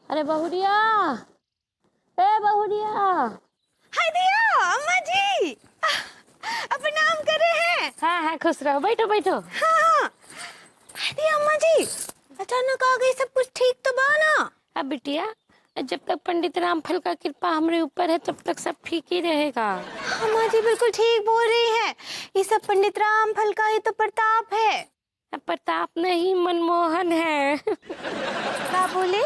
अरे बहुरिया, ए बहुरिया। हाय दिया, अम्मा जी प्रणाम कर रहे हैं। हाँ हाँ खुश रहो, बैठो बैठो। हाँ हाय दिया अम्मा जी, अचानक आ गई, सब कुछ ठीक तो बा ना? अब बिटिया, जब तक पंडित रामफल का कृपा हमारे ऊपर है तब तक सब ठीक ही रहेगा। अम्मा जी बिल्कुल ठीक बोल रही है, ये सब पंडित रामफल का ही तो प्रताप है। अब प्रताप नहीं, मनमोहन है। क्या बोले?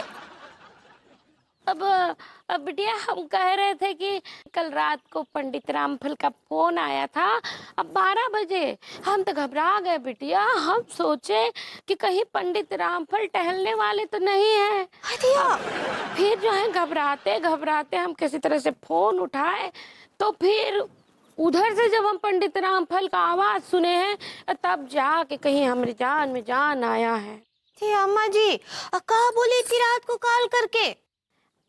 अब बिटिया हम कह रहे थे कि कल रात को पंडित रामफल का फोन आया था, अब 12 बजे। हम तो घबरा गए बिटिया, हम सोचे कि कहीं पंडित रामफल टहलने वाले तो नहीं है। फिर जो है घबराते घबराते हम किसी तरह से फोन उठाए, तो फिर उधर से जब हम पंडित रामफल का आवाज सुने हैं तब जाके कहीं हमारी जान में जान आया है। अम्मा जी कहा बोली थी रात को कॉल करके?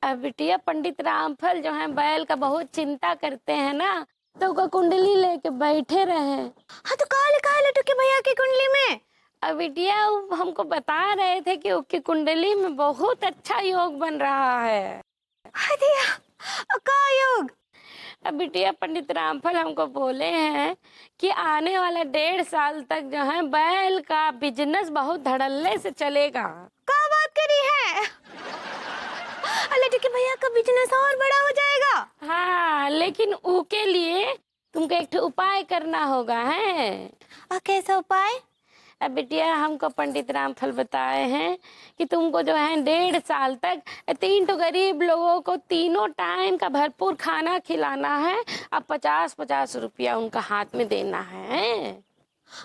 अब बिटिया पंडित रामफल जो है बैल का बहुत चिंता करते हैं ना, तो वो कुंडली लेके बैठे रहे। हाँ तो कहा लिखा है लट्टू के भैया की कुंडली में? अब बिटिया वो हमको बता रहे थे कि उसकी कुंडली में बहुत अच्छा योग बन रहा है। का योग? अब बिटिया पंडित रामफल हमको बोले हैं कि आने वाला 1.5 साल तक जो है बैल का बिजनेस बहुत धड़ल्ले से चलेगा। क्या बात करी है? लट्टू के भैया का बिजनेस और बड़ा हो जाएगा। हाँ, लेकिन उसके लिए तुमको एक उपाय करना होगा है। कैसा उपाय? अब बिटिया हमको पंडित रामफल बताए हैं कि तुमको जो है 1.5 साल तक 3 गरीब लोगों को 3 टाइम का भरपूर खाना खिलाना है। अब 50-50 रुपया उनका हाथ में देना है।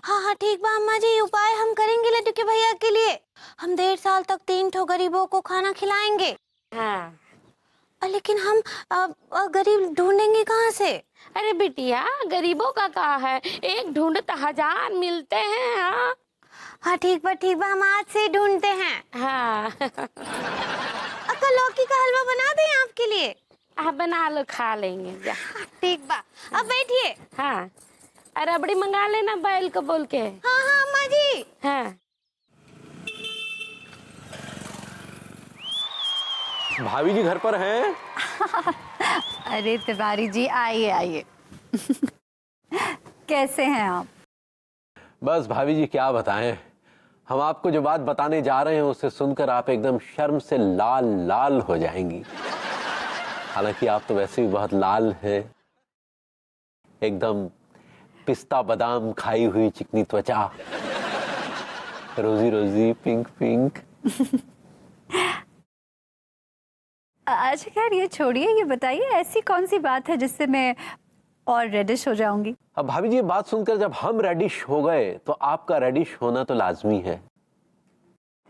हाँ ठीक बा अम्मा जी, उपाय हम करेंगे लड्डू के भैया के लिए। हम 1.5 साल तक 3 गरीबों को खाना खिलाएंगे। हाँ, लेकिन हम गरीब ढूंढेंगे कहाँ से? अरे बिटिया गरीबों का कहा है, एक ढूंढते 1000 मिलते हैं। हाँ ठीक बा हम आज से ढूंढते हैं। हाँ। अक्का लौकी का हलवा बना दें आपके लिए? आप बना लो, खा लेंगे जा। ठीक बा, अब बैठिए। हाँ, रबड़ी मंगा लेना बैल को बोल के। हाँ अम्मा जी। हाँ। भाभी जी घर पर हैं? अरे तिवारी जी आइए आइए। कैसे हैं आप? बस भाभी जी क्या बताएं, हम आपको जो बात बताने जा रहे हैं उसे सुनकर आप एकदम शर्म से लाल लाल हो जाएंगी। हालांकि आप तो वैसे भी बहुत लाल हैं, एकदम पिस्ता बादाम खाई हुई चिकनी त्वचा, रोजी रोजी पिंक पिंक। अच्छा खैर ये छोड़िए, ये बताइए ऐसी कौन सी बात है जिससे मैं और रेडिश हो जाऊंगी? अब भाभी जी ये बात सुनकर जब हम रेडिश हो गए तो आपका रेडिश होना तो लाजमी है।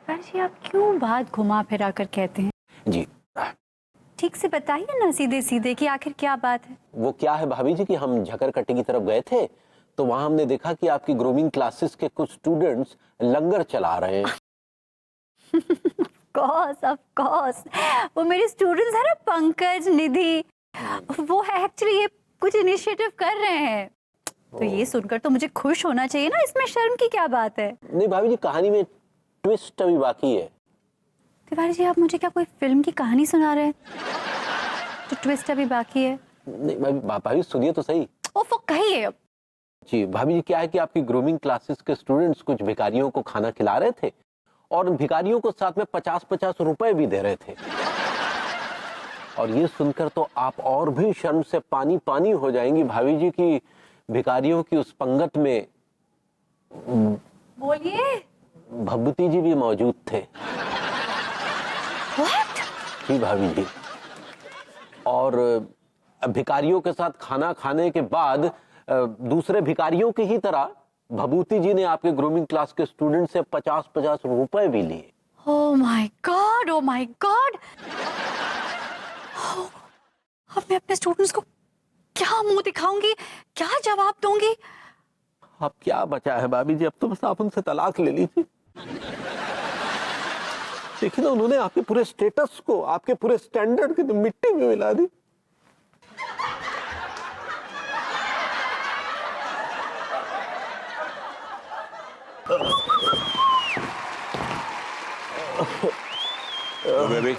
जी आप क्यों बात घुमा फिरा कर कहते हैं? जी ठीक से बताइए ना सीधे सीधे कि आखिर क्या बात है। वो क्या है भाभी जी कि हम झकरकट्टी की तरफ गए थे तो वहां हमने देखा कि आपकी ग्रूमिंग क्लासेस के कुछ स्टूडेंट्स लंगर चला रहे हैं। ऑफ कोर्स वो मेरे स्टूडेंट्स हैं ना, पंकज निधि, वो है एक्चुअली ये कुछ इनिशिएटिव कर रहे हैं। तो ये सुनकर तो मुझे खुश होना चाहिए ना, इसमें शर्म की क्या बात है? नहीं भाभी जी कहानी में ट्विस्ट अभी बाकी है। तिवारी जी आप मुझे क्या कोई फिल्म की कहानी सुना रहे हैं जो ट्विस्ट अभी बाकी है? नहीं भाभी सुनिए तो सही। ओफो कहिए अब। जी भाभी जी क्या है कि आपकी ग्रूमिंग क्लासेस के स्टूडेंट्स कुछ भिखारियों को खाना खिला रहे थे और उन भिखारियों को साथ में 50-50 रुपए भी दे रहे थे। और ये सुनकर तो आप और भी शर्म से पानी पानी हो जाएंगी भाभी जी की भिखारियों की उस पंगत में बोलिए। भभूति जी भी मौजूद थे। What? जी भाभी जी, और भिखारियों के साथ खाना खाने के बाद दूसरे भिखारियों की ही तरह भभूति जी ने आपके ग्रूमिंग क्लास के स्टूडेंट से 50-50 रुपए भी लिए। Oh my God, oh my God! अब मैं अपने स्टूडेंट्स को क्या मुंह दिखाऊंगी, क्या जवाब दूंगी? अब क्या बचा है भाभी जी, अब तो बस आप उनसे तलाक ले लीजिए। देखिए ना उन्होंने आपके पूरे स्टेटस को, आपके पूरे स्टैंडर्ड की तो मिट्टी में मिला दी। बेबी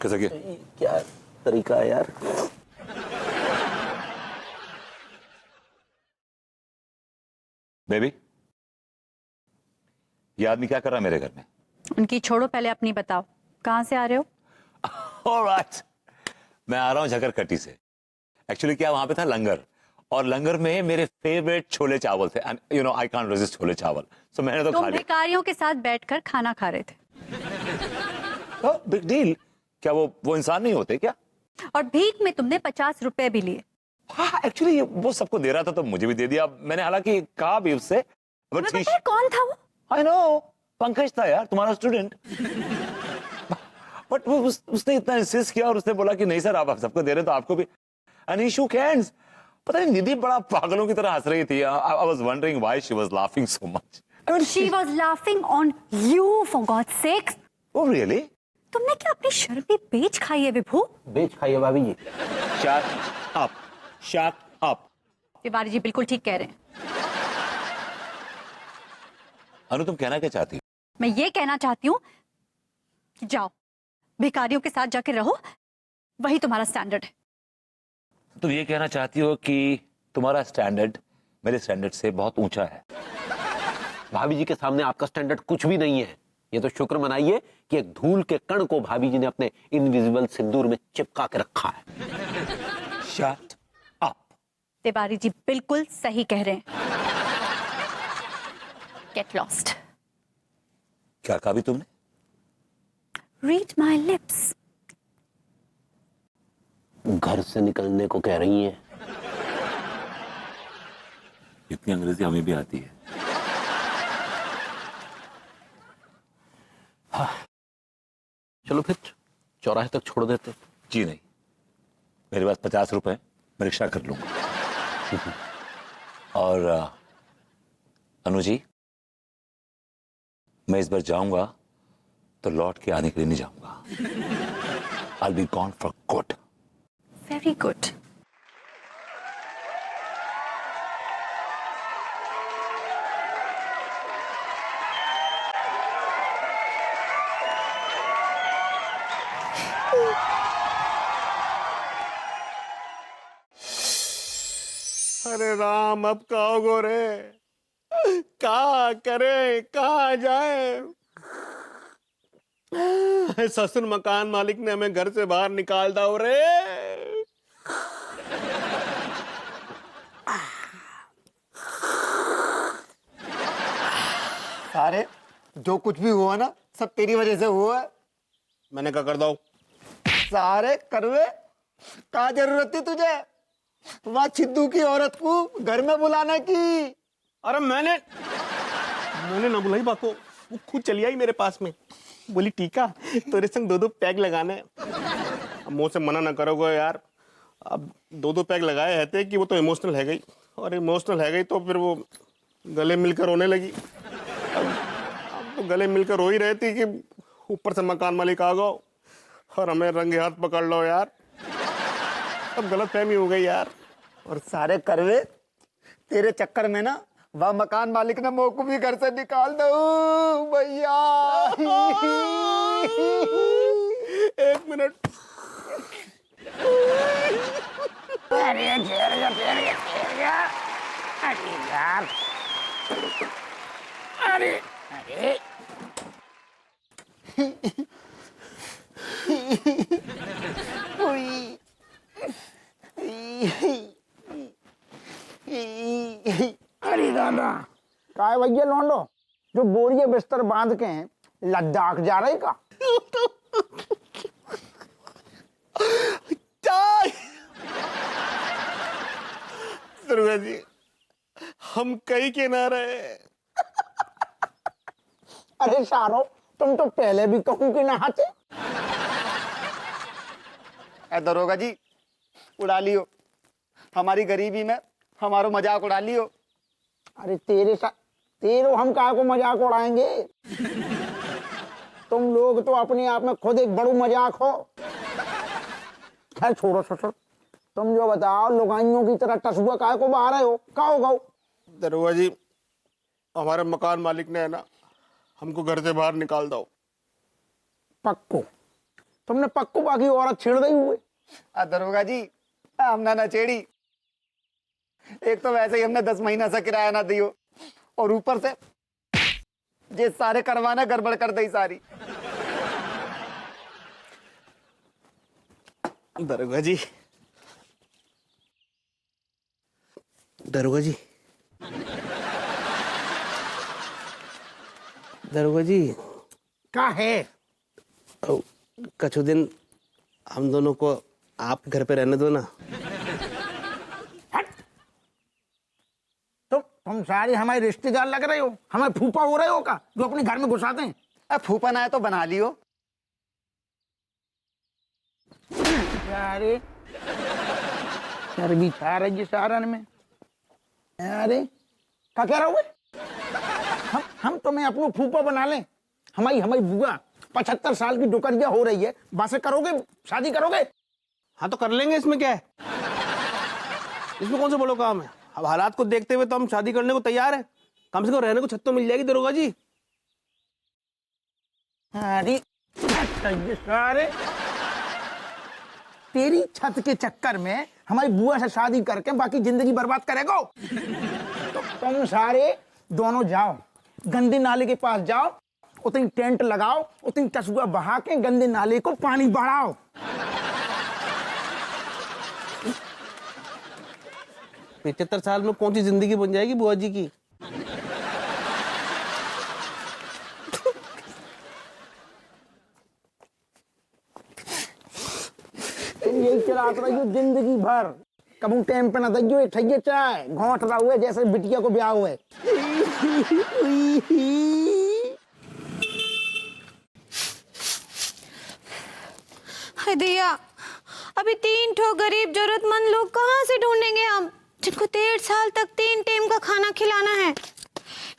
कैसा किया? क्या तरीका है यार। बेबी, ये आदमी क्या कर रहा है मेरे घर में? उनकी छोड़ो, पहले अपनी बताओ, कहाँ से आ रहे हो? ऑलराइट, मैं आ रहा हूँ झकरकट्टी से। एक्चुअली क्या वहां पे था लंगर, और लंगर में मेरे फेवरेट छोले चावल थे, and you know I can't resist chole चावल, सो मैंने तो खा तुम लिया। भिखारियों के साथ बैठकर खाना खा रहे थे, बिग डील। क्या वो इंसान नहीं होते क्या? और भीख में तुमने 50 रुपए भी लिए। हाँ, एक्चुअली वो सबको दे रहा था तो मुझे भी दे दिया। मैंने हालांकि कहा भी उससे, बट तुम्हें पता है कौन था वो? आई नो, पंकज था यार, तुम्हारा स्टूडेंट। बट उसने इतना इंसिस्ट किया और उसने बोला कि नहीं सर, आप सबको दे रहे तो आपको भी। And he shook hands. पता नहीं निधि बड़ा पागलों की तरह हंस रही थी। I was wondering why she was laughing so much. She was laughing on you, for God's sake. Oh really? तुमने क्या अपनी शर्म भी बेच खाई है विभू? बेच खाइए भाभी ji. Shut up, shut up. Tiwari ji बिल्कुल ठीक कह रहे हैं। अनु, तुम कहना क्या चाहती हो? मैं ये कहना चाहती हूँ कि जाओ भिखारियों के साथ जाके रहो, वही तुम्हारा स्टैंडर्ड है। तुम ये कहना चाहती हो कि तुम्हारा स्टैंडर्ड मेरे स्टैंडर्ड से बहुत ऊंचा है? भाभी जी के सामने आपका स्टैंडर्ड कुछ भी नहीं है। ये तो शुक्र मनाइए कि एक धूल के कण को भाभी जी ने अपने इनविजिबल सिंदूर में चिपका के रखा है। Shut up. तिवारी जी बिल्कुल सही कह रहे हैं। Get lost. क्या कहा भी तुमने? Read my lips. घर से निकलने को कह रही हैं। इतनी अंग्रेजी हमें भी आती है। चलो फिर चौराहे तक छोड़ देते। जी नहीं, मेरे पास 50 रुपए है, मैं रिक्शा कर लूंगा। और अनु जी, मैं इस बार जाऊंगा तो लौट के आने के लिए नहीं जाऊंगा। I'll be gone for good. Very good. अरे राम, अब कहाँ गो रे? कहाँ करे, कहाँ जाए? ससुर मकान मालिक ने हमें घर से बाहर निकाल दो रे। सारे जो कुछ भी हुआ ना, सब तेरी वजह से हुआ है। मैंने क्या कर दो? सारे करवे, क्या जरूरत थी तुझे वहां छिद्दू की औरत को घर में बुलाने की? अरे मैंने ना बुलाई बाको, वो खुद चली आई मेरे पास में, बोली टीका तेरे संग 2-2 पैग लगाने हैं। अब मुंह से मना ना करोगे यार। अब 2-2 पैग लगाए रहते कि वो तो इमोशनल है गई, और इमोशनल है गई तो फिर वो गले मिलकर रोने लगी। अब तो गले मिलकर रो ही रही थी कि ऊपर से मकान मालिक आ गओ और हमें रंगे हाथ पकड़ लो यार। अब गलत फहमी हो गई यार। और सारे करवे तेरे चक्कर में ना वह मकान मालिक ने मोको भी घर से निकाल दो भैया। 1 मिनट। अरे दादा, काय भैया लौंडो जो बोरिए बिस्तर बांध के लद्दाख जा रहे का? दुर्गा जी, हम कहीं के ना रहे। अरे सारो, तुम तो पहले भी कहूं कि नहाते। दरोगा जी, उड़ा लियो हमारी गरीबी में, हमारो मजाक उड़ा लियो। अरे तेरे हम काहे को मजाक उड़ाएंगे? तुम लोग तो अपने आप में खुद एक बड़ू मजाक हो। खैर छोड़ो ससुर, तुम जो बताओ, लुगाइयों की तरह टसुआ काहे को बाहर हो? कहो गो। दरोगा जी, हमारे मकान मालिक ने है ना हमको घर से बाहर निकाल दो। पक्को तुमने पक्को बाकी औरत छेड़ गई हुए। दरोगा जी हमने ना छेड़ी, एक तो वैसे ही हमने 10 महीना से किराया ना दियो और ऊपर से ये सारे करवाना गड़बड़ कर दी सारी। दरोगा जी, दरोगा जी, दरोगा जी क्या है? कछु दिन हम दोनों को आप घर पे रहने दो ना। तुम सारी हमारे रिश्तेदार लग रहे हो, हमें फूफा हो रहे हो का जो अपने घर में घुसाते हैं। अब फूफा ना है तो बना लियो। अरे चर्बी छा रही है सारन में। अरे क्या कह रहा हुए? हम तुम्हें अपना फूफा बना लें? हमारी बुआ 75 साल की डुकरिया हो रही है, बासे करोगे, शादी करोगे? हाँ तो कर लेंगे, इसमें क्या है? इसमें कौन सा बड़ो काम है? अब हालात को देखते हुए तो हम शादी करने को तैयार हैं। कम से कम रहने को छत तो मिल जाएगी दरोगा जी। अरे सारे तेरी छत के चक्कर में हमारी बुआ से शादी करके बाकी जिंदगी बर्बाद करेगा। तो तुम सारे दोनों जाओ, गंदे नाले के पास जाओ, उतनी टेंट लगाओ, उतनी कछुआ बहा के गंदे नाले को पानी बढ़ाओ। 75 साल में कौन सी जिंदगी बन जाएगी बुआ जी की? तुम यही चलाते रहियो जिंदगी भर, कबू टाइम पे ना दियो एक ठइये चाय, घोंट रहा हुए जैसे बिटिया को ब्याह हुए। हाय दैया, अभी 3 ठो गरीब जरूरतमंद लोग कहाँ से ढूंढेंगे हम, जिनको 1.5 साल तक 3 टाइम का खाना खिलाना है।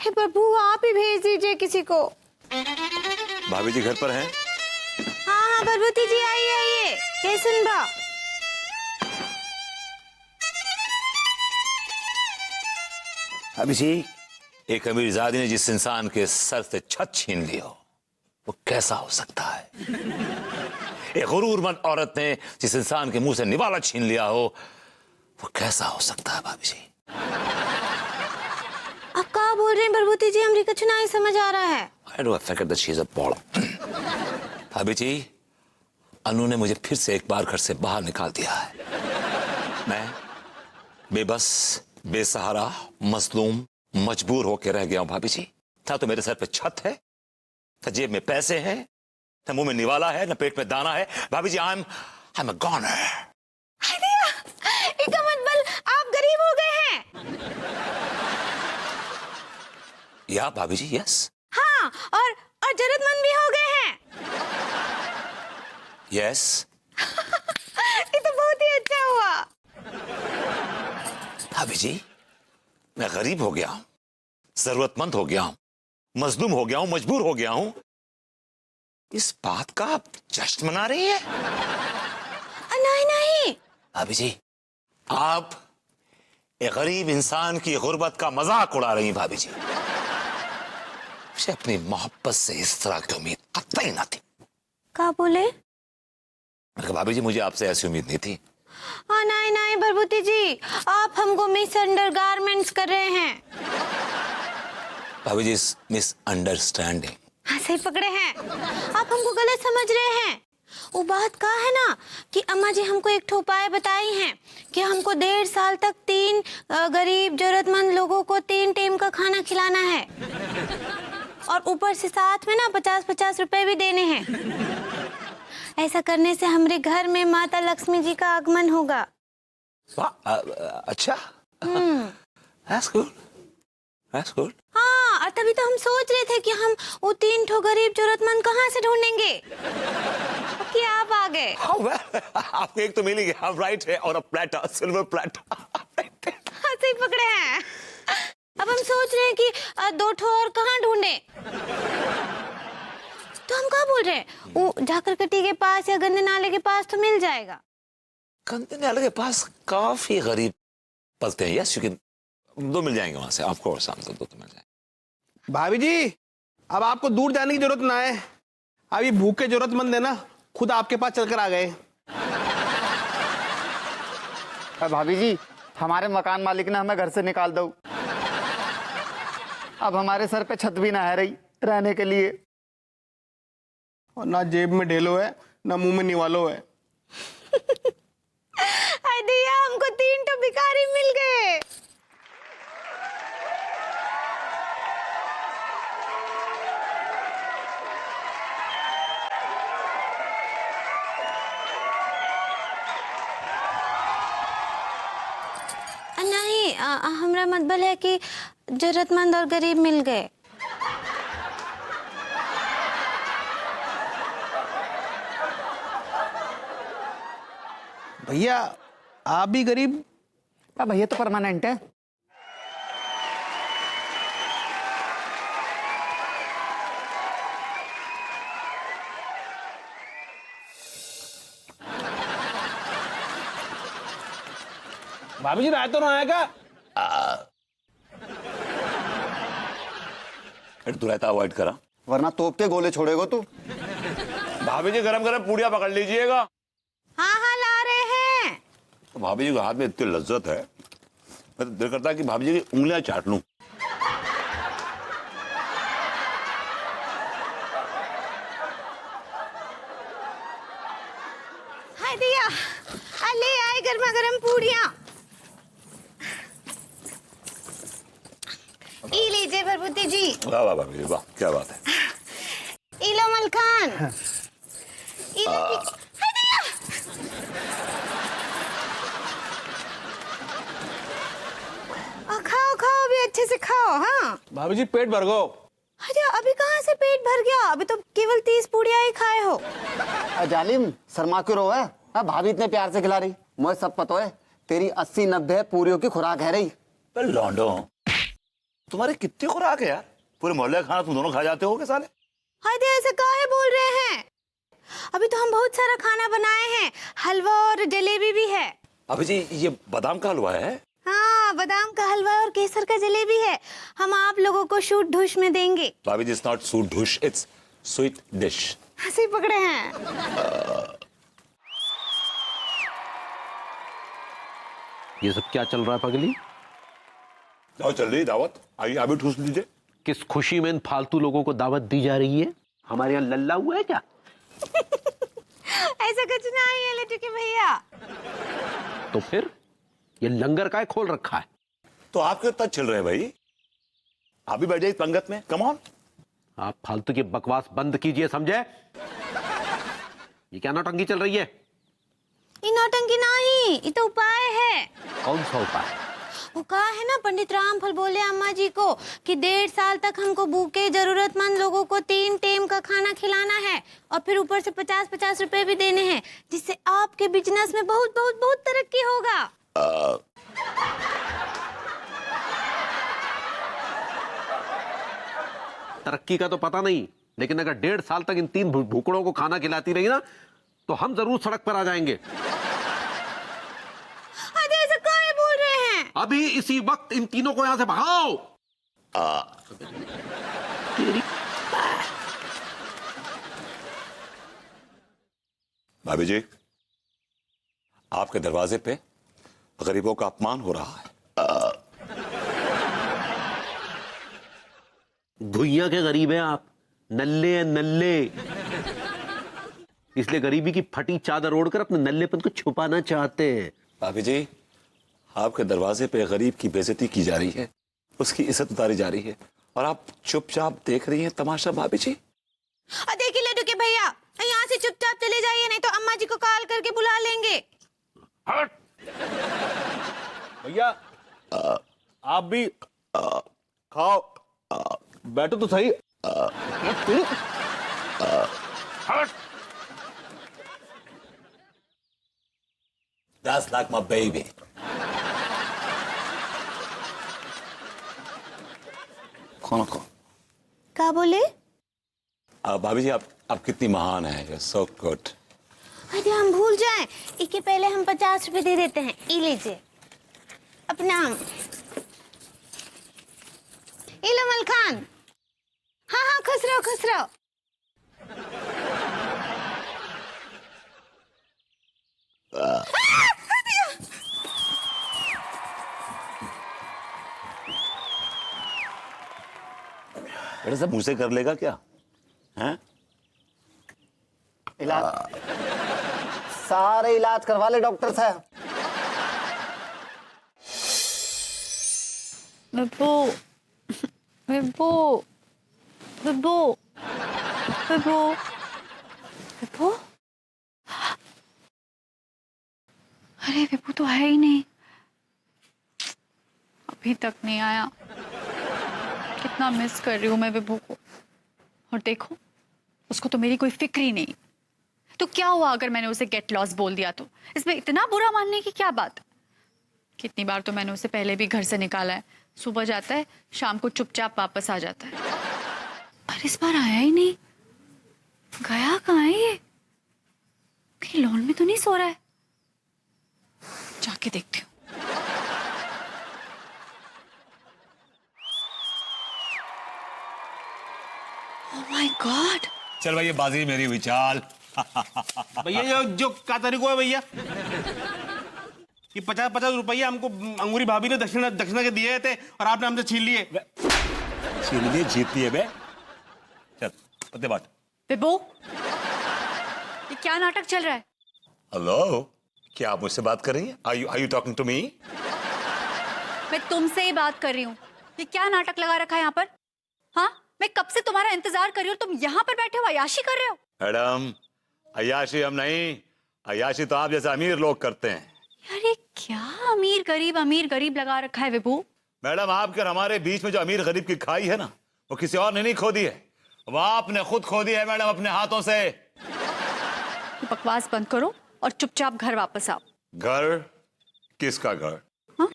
हे प्रभु, आप ही भेज दीजिए किसी को। भाभी जी घर पर हैं? हाँ भगवती जी, आइए आइए। कैसन बा? भाभी जी, एक अमीरजादी ने जिस इंसान के सर से छत छीन ली हो, वो कैसा हो सकता है? एक गुरूरमंद औरत ने जिस इंसान के मुंह से निवाला छीन लिया हो, वो कैसा हो सकता है भाभी जी? आप क्या बोल रहे हैं भगवती जी? हमरी कुछ नहीं समझ आ रहा है। I know I figured that she is a ball. भाभी जी, अनु ने मुझे फिर से एक बार घर से बाहर निकाल दिया है। मैं बेबस, बेसहारा, मजलूम, मजबूर होकर रह गया हूं भाभी जी। ना तो मेरे सर पे छत है, ना जेब में पैसे हैं, ना मुंह में निवाला है, ना पेट में दाना है। भाभी जी, I'm a goner. हाय दैया, इसका मतलब आप गरीब हो गए हैं? या भाभी जी, यस। हाँ, और जरूरतमंद भी हो गए हैं। यस। ये तो बहुत ही अच्छा हुआ। भाभी जी, मैं गरीब हो गया हूं, जरूरतमंद हो गया हूं, मजलूम हो गया हूं, मजबूर हो गया हूं। इस बात का आप जश्न मना रही है? नहीं नहीं भाभी जी, आप एक गरीब इंसान की गुर्बत का मजाक उड़ा रही हैं भाभी जी। मुझे अपनी मोहब्बत से इस तरह की उम्मीद कतई ना थी। क्या बोले? भाभी जी, मुझे आपसे ऐसी उम्मीद नहीं थी। हाँ नहीं नहीं भगवती जी, आप हमको मिस अंडरगारमेंट्स कर रहे हैं। भाभी जी, मिस अंडरस्टैंडिंग। हाँ सही पकड़े हैं, आप हमको गलत समझ रहे हैं। वो बात का है ना कि अम्मा जी हमको एक ठो उपाय बताई हैं कि हमको 1.5 साल तक 3 गरीब जरूरतमंद लोगों को 3 टाइम का खाना खिलाना है, और ऊपर से साथ में ना 50-50 रुपए भी देने हैं। ऐसा करने से हमारे घर में माता लक्ष्मी जी का आगमन होगा। अच्छा, that's good. That's good. हाँ, और तभी तो हम सोच रहे थे कि हम वो 3 ठो गरीब जरूरतमंद कहाँ से ढूंढेंगे, कि आप आ गए। Oh, well, आपको एक तो मिल ही गया, राइट है, और प्लेटर, सिल्वर प्लेटर। हाँ सही पकड़े हैं। अब हम सोच रहे हैं कि 2 ठो और कहाँ ढूंढे। तो हम क्या बोल रहे हैं, वो झाकरकटी के पास या गंदे नाले के पास तो मिल जाएगा। गंदे नाले के पास काफी गरीब पलते हैं। यस, यू कैन, 2 मिल जाएंगे वहां से, ऑफ कोर्स, 2 तो मिल जाएंगे। भाभी जी, अब आपको दूर जाने की जरूरत ना है, अब ये भूखे जरूरतमंद है ना, खुद आपके पास चलकर आ गए। भाभी जी, हमारे मकान मालिक ने हमें घर से निकाल दो। अब हमारे सर पे छत भी ना है रही रहने के लिए। और ना जेब में ढेलो है, ना मुंह में निवालो है। हाय दिया, हमको 3 तो भिखारी मिल गए। नहीं, हमरा मतलब है कि जरूरतमंद और गरीब मिल गए। भैया आप भी गरीब? भैया तो परमानेंट है। भाभी जी रायता ना आएगा? तू रहता अवॉइड करा, वरना तोप के गोले छोड़ेगा तू। भाभी जी गरम गरम पूड़ियाँ पकड़ लीजिएगा। हाँ हाँ, ला रहे हैं। तो भाभी जी के हाथ में इतनी लज्जत है, मैं तो दिल करता है कि भाभी जी की उंगलियां चाट लूं। हाय दिया, ले आए गर्मा गर्म पूड़ियाँ। ई लीजिए भरभूति जी। वाह वाह भाभी जी वाह, क्या बात है। इलो मलखान। इलो हाय दिया। खाओ खाओ, अभी अच्छे से खाओ। हाँ भाभी जी पेट भर गो। अरे अभी कहाँ से पेट भर गया? अभी तो केवल 30 पूड़ियाँ ही खाए हो। जालिम, शर्मा क्यों रो है? भाभी इतने प्यार से खिला रही, मुझे सब पता है। तेरी 80-90 पूरियों की खुराक है रही। लौंडो, तुम्हारे कितनी खुराक है यार? पूरे मोहल्ले का खाना तुम दोनों खा जाते हो के साले? हाय दिया, ऐसे काहे बोल रहे हैं? अभी तो हम बहुत सारा खाना बनाए हैं, हलवा और जलेबी भी है। भाभी जी ये बादाम का हलवा है? हाँ, बादाम का हलवा और केसर का जलेबी है। हम आप लोगों को शूट ढूश में देंगे। भाभी जी इट्स नॉट सूट ढुश, इट्स स्वीट डिश। हंसी पकड़े हैं। ये सब क्या चल रहा है पगली? दावत चल रही, दावत आइए, अभी ठूस लीजिए। किस खुशी में इन फालतू लोगों को दावत दी जा रही है? हमारे यहाँ लल्ला हुआ है क्या? ऐसा कुछ नहीं है लट्टू के भैया। तो फिर ये लंगर का खोल रखा है? तो आप क्यों तक चल रहे हैं भाई? आप भी बैठ जाइए पंगत में, कम ऑन। आप फालतू की बकवास बंद कीजिए, समझे? ये क्या नौटंकी चल रही है? ये नौटंकी नहीं, ये तो उपाय है। कौन सा उपाय? वो कहा है ना, पंडित रामफल बोले अम्मा जी को कि 1.5 साल तक हमको भूखे जरूरतमंद लोगों को 3 टाइम का खाना खिलाना है और फिर ऊपर से 50-50 रुपए भी देने हैं, जिससे आपके बिजनेस में बहुत बहुत बहुत तरक्की होगा। तरक्की का तो पता नहीं, लेकिन अगर 1.5 साल तक इन 3 भूखड़ों को खाना खिलाती रही ना, तो हम जरूर सड़क पर आ जाएंगे। अरे ऐसा काहे बोल रहे हैं? अभी इसी वक्त इन तीनों को यहां से भगाओ। तेरी भाभी जी, आपके दरवाजे पे गरीबों का अपमान हो रहा है। भुइया के गरीब हैं आप, नल्ले हैं नल्ले। इसलिए गरीबी की फटी चादर ओढ़कर अपने नल्लेपन को छुपाना चाहते हैं। भाभी जी, आपके दरवाजे पे गरीब की बेइज्जती की जा रही है, उसकी इज्जत उतारी जा रही है, और आप चुपचाप देख रही हैं तमाशा। भाभी जी देखिए लड्डू के भैया, यहाँ से चुपचाप चले जाइए, नहीं तो अम्मा जी को कॉल करके बुला लेंगे। हट! भैया आप भी खाओ, बैठो तो सही। हट! That's like my baby. कौन कौन? क्या बोले? भाभी जी आप कितनी महान हैं, you're so good. अरे हम भूल जाएं, इसके पहले हम 50 रुपए दे देते हैं। ये लीजिए अपना। ये लो मलखान। हाँ हाँ, खुश रहो खुश रहो। बेटा सब मुझसे कर लेगा क्या? हैं? इलाज सारे इलाज करवा ले डॉक्टर साहब। विभू, विभू, विभू, विभू, विभू, अरे विभू तो है ही नहीं, अभी तक नहीं आया। कितना मिस कर रही हूँ मैं विभू को। और देखो, उसको तो मेरी कोई फिक्र ही नहीं। तो क्या हुआ अगर मैंने उसे गेट लॉस बोल दिया तो? इसमें इतना बुरा मानने की क्या बात? कितनी बार तो मैंने उसे पहले भी घर से निकाला है। सुबह जाता है, शाम को चुपचाप वापस आ जाता है। पर इस बार आया ही नहीं। गया कहाँ है ये? कहीं लॉन में तो नहीं सो रहा है? जाके देखती हूँ। Oh my God! चल भाई, ये बाजी मेरी हुई, चाल। भैया ये जो क्या तरीको है भैया, ये 50-50 रुपया हमको अंगूरी भाभी ने दक्षिणा दक्षिणा के दिए थे और आपने हमसे छीन लिए। छीन लिए, जीती है बे। चल पत्ते बांट। विभू, ये क्या नाटक चल रहा है? हेलो, क्या आप मुझसे बात कर रही हैं? Are you talking to me? मैं तुमसे ही बात कर रही हूँ। ये क्या नाटक लगा रखा है यहाँ पर? हाँ, मैं कब से तुम्हारा इंतजार कर रही हूँ, तुम यहाँ पर बैठे हो अय्याशी कर रहे हो। मैडम, अय्याशी हम नहीं, अय्याशी तो आप जैसे अमीर लोग करते हैं। यार ये क्या अमीर गरीब लगा रखा है विभू? मैडम, आपके और हमारे बीच में जो अमीर गरीब की खाई है ना, वो किसी और ने नहीं खोदी है, वो आपने खुद खोदी है मैडम, अपने हाथों से। बकवास बंद करो और चुपचाप घर वापस आओ। घर? किसका घर? हाँ?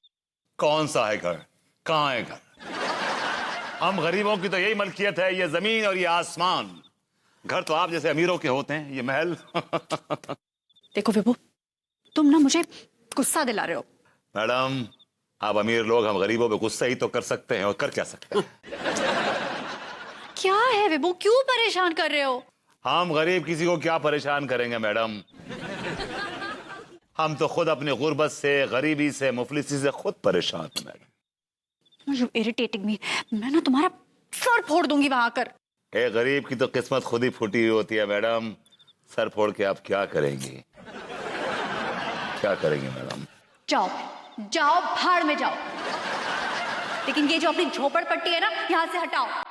कौन सा है घर? कहाँ है घर? हम गरीबों की तो यही मलकियत है, ये जमीन और ये आसमान। घर तो आप जैसे अमीरों के होते हैं, ये महल। देखो विभू, तुम ना मुझे गुस्सा दिला रहे हो। मैडम, आप अमीर लोग हम गरीबों पे गुस्सा ही तो कर सकते हैं, और कर क्या सकते हैं? क्या है विभू, क्यों परेशान कर रहे हो? हम गरीब किसी को क्या परेशान करेंगे मैडम? हम तो खुद अपनी गुर्बत से, गरीबी से, मुफलिसी से खुद परेशान हैं मैडम। You irritating me। मैं ना तुम्हारा सर फोड़ दूंगी वहां आकर। एक गरीब की तो किस्मत खुद ही फूटी हुई होती है मैडम। सर फोड़ के आप क्या करेंगी? क्या करेंगे मैडम? जाओ जाओ, भाड़ में जाओ। लेकिन ये जो अपनी झोपड़पट्टी है ना, यहाँ से हटाओ।